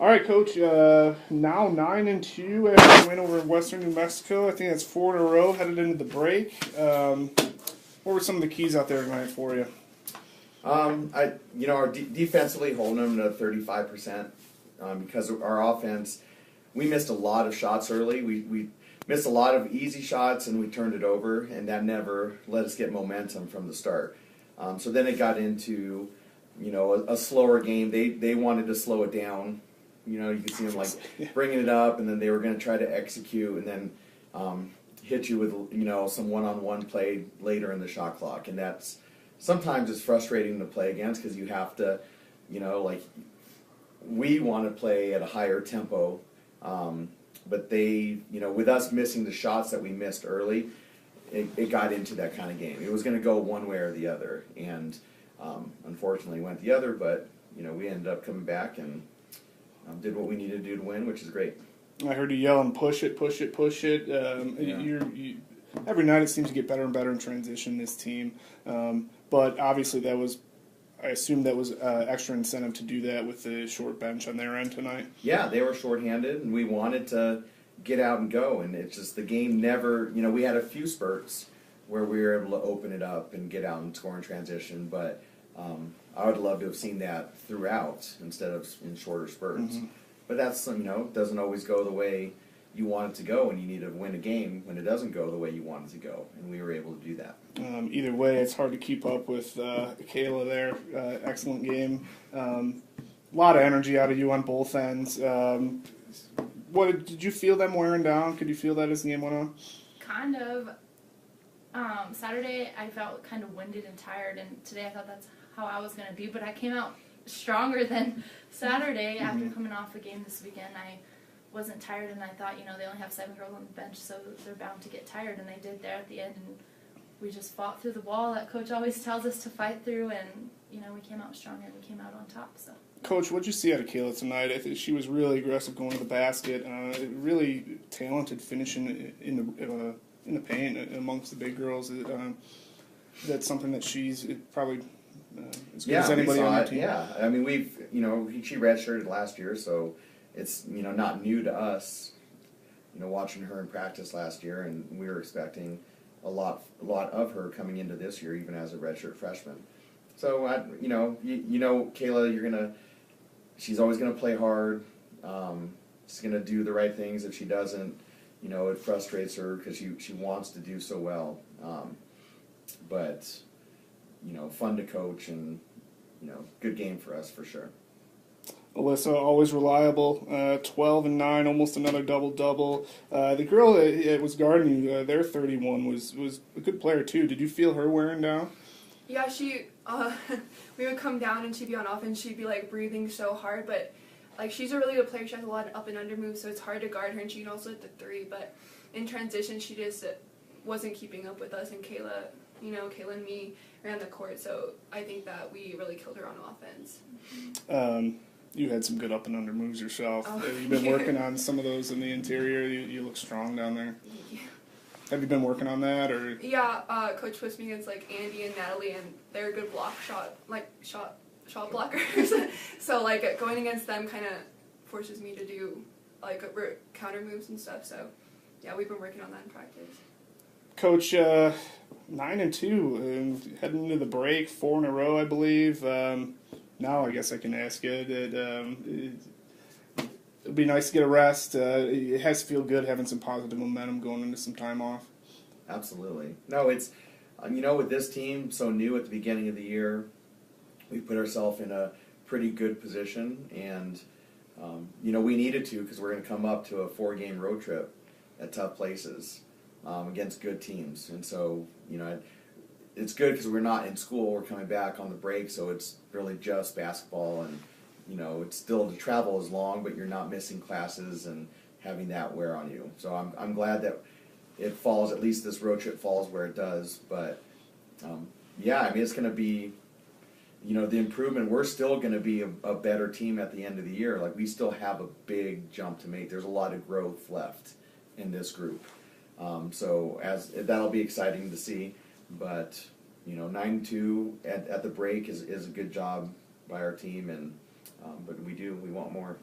All right, Coach. Now 9-2 after a win over Western New Mexico. I think that's 4 in a row headed into the break. What were some of the keys out there tonight for you? Our defensively holding them to 35%, because our offense, we missed a lot of shots early. We missed a lot of easy shots and we turned it over, and that never let us get momentum from the start. So then it got into, a slower game. They wanted to slow it down. You could see them bringing it up, and then they were going to try to execute, and then hit you with some one-on-one play later in the shot clock, and that's sometimes it's frustrating to play against because you have to, we want to play at a higher tempo, but they, with us missing the shots that we missed early, it got into that kind of game. It was going to go one way or the other, and unfortunately went the other, but we ended up coming back and did what we needed to do to win, which is great. I heard you yelling, push it, push it, push it. Every night it seems to get better and better in transition, this team. But obviously I assume that was extra incentive to do that with the short bench on their end tonight. Yeah, they were shorthanded, and we wanted to get out and go. And it's just the game never, we had a few spurts where we were able to open it up and get out and score in transition. But I would love to have seen that throughout instead of in shorter spurts. Mm-hmm. But that's, doesn't always go the way you want it to go, and you need to win a game when it doesn't go the way you want it to go, and we were able to do that. Either way, it's hard to keep up with Kayla there. Excellent game. A lot of energy out of you on both ends. What did you feel them wearing down? Could you feel that as the game went on? Kind of. Saturday, I felt kind of winded and tired, and today I thought that's how I was going to be, but I came out stronger than Saturday after coming off a game this weekend. I wasn't tired, and I thought, they only have 7 girls on the bench, so they're bound to get tired, and they did there at the end, and we just fought through the wall that Coach always tells us to fight through, and, we came out stronger, and we came out on top, so. Coach, what did you see out of Kayla tonight? I think she was really aggressive going to the basket, really talented finishing in the paint amongst the big girls. That's something that she's probably as good as anybody on the team. Yeah, I mean, she redshirted last year, so it's, not new to us, watching her in practice last year, and we were expecting a lot of her coming into this year, even as a redshirt freshman. So, Kayla, she's always gonna play hard. She's gonna do the right things. If she doesn't, it frustrates her because she wants to do so well. But, fun to coach, and, good game for us for sure. Alyssa, always reliable, 12 and 9, almost another double-double. The girl that was guarding you, their 31, was a good player too. Did you feel her wearing down? Yeah, we would come down and she'd be on offense, she'd be breathing so hard, but she's a really good player. She has a lot of up and under moves, so it's hard to guard her, and she can also hit the 3, but in transition she just wasn't keeping up with us, and Kayla and me ran the court, so I think that we really killed her on offense. You had some good up and under moves yourself. Oh. You've been working on some of those in the interior. You look strong down there. Yeah. Have you been working on that, or? Yeah, Coach puts me against Andy and Natalie, and they're good shot blockers. So going against them kind of forces me to do counter moves and stuff. So yeah, we've been working on that in practice. Coach, 9-2, heading into the break, 4 in a row, I believe. Now I guess I can ask you. It'll be nice to get a rest. It has to feel good having some positive momentum going into some time off. Absolutely. No, it's, with this team so new at the beginning of the year, we put ourselves in a pretty good position, and, we needed to, because we're going to come up to a 4-game road trip at tough places against good teams. And so, it's good because we're not in school. We're coming back on the break, so it's really just basketball, and it's still, the travel is long, but you're not missing classes and having that wear on you. So I'm glad that it falls, at least this road trip falls where it does. But it's going to be, the improvement. We're still going to be a better team at the end of the year. We still have a big jump to make. There's a lot of growth left in this group. So that'll be exciting to see. But 9-2 at the break is a good job by our team, and but we want more.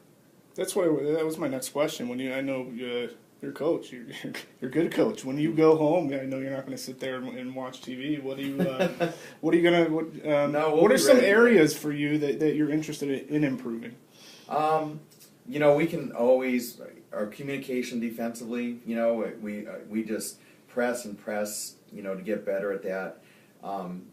That's why that was my next question. I know you're a coach, you're a good coach. When you go home, I know you're not going to sit there and watch TV. What are you No, we'll what are be some ready. areas for you that you're interested in improving? We can always our communication defensively. We just press and press. To get better at that. And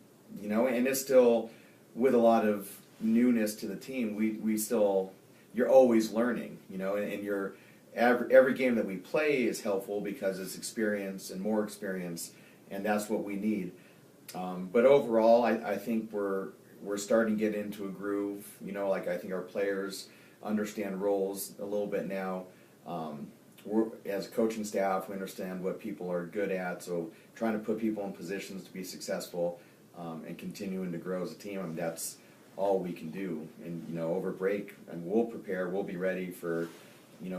it's still with a lot of newness to the team. We still you're always learning. And you're every game that we play is helpful because it's experience and more experience, and that's what we need. But overall, I think we're starting to get into a groove. I think our players understand roles a little bit now. As a coaching staff, we understand what people are good at, so trying to put people in positions to be successful and continuing to grow as a team, that's all we can do. And, over break, and we'll prepare, we'll be ready for,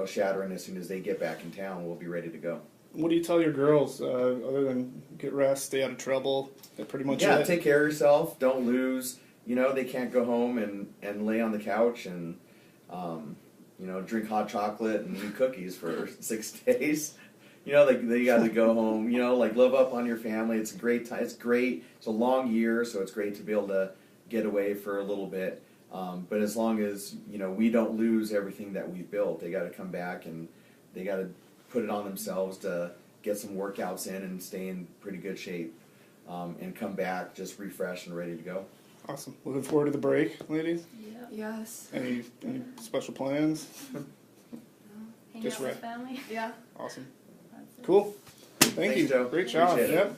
shattering as soon as they get back in town, we'll be ready to go. What do you tell your girls other than get rest, stay out of trouble? That pretty much it? Take care of yourself, don't lose. They can't go home and lay on the couch and drink hot chocolate and eat cookies for 6 days. They got to go home. Live up on your family. It's a great time. It's great. It's a long year, so it's great to be able to get away for a little bit. But as long as we don't lose everything that we've built, they got to come back and they got to put it on themselves to get some workouts in and stay in pretty good shape, and come back just refreshed and ready to go. Awesome. Looking forward to the break, ladies. Yep. Yes. Any special plans? Hang Just out with right. family. Yeah. Awesome. That's it. Cool. Thank Thanks, you. Joe. Great job. Appreciate it. Yep.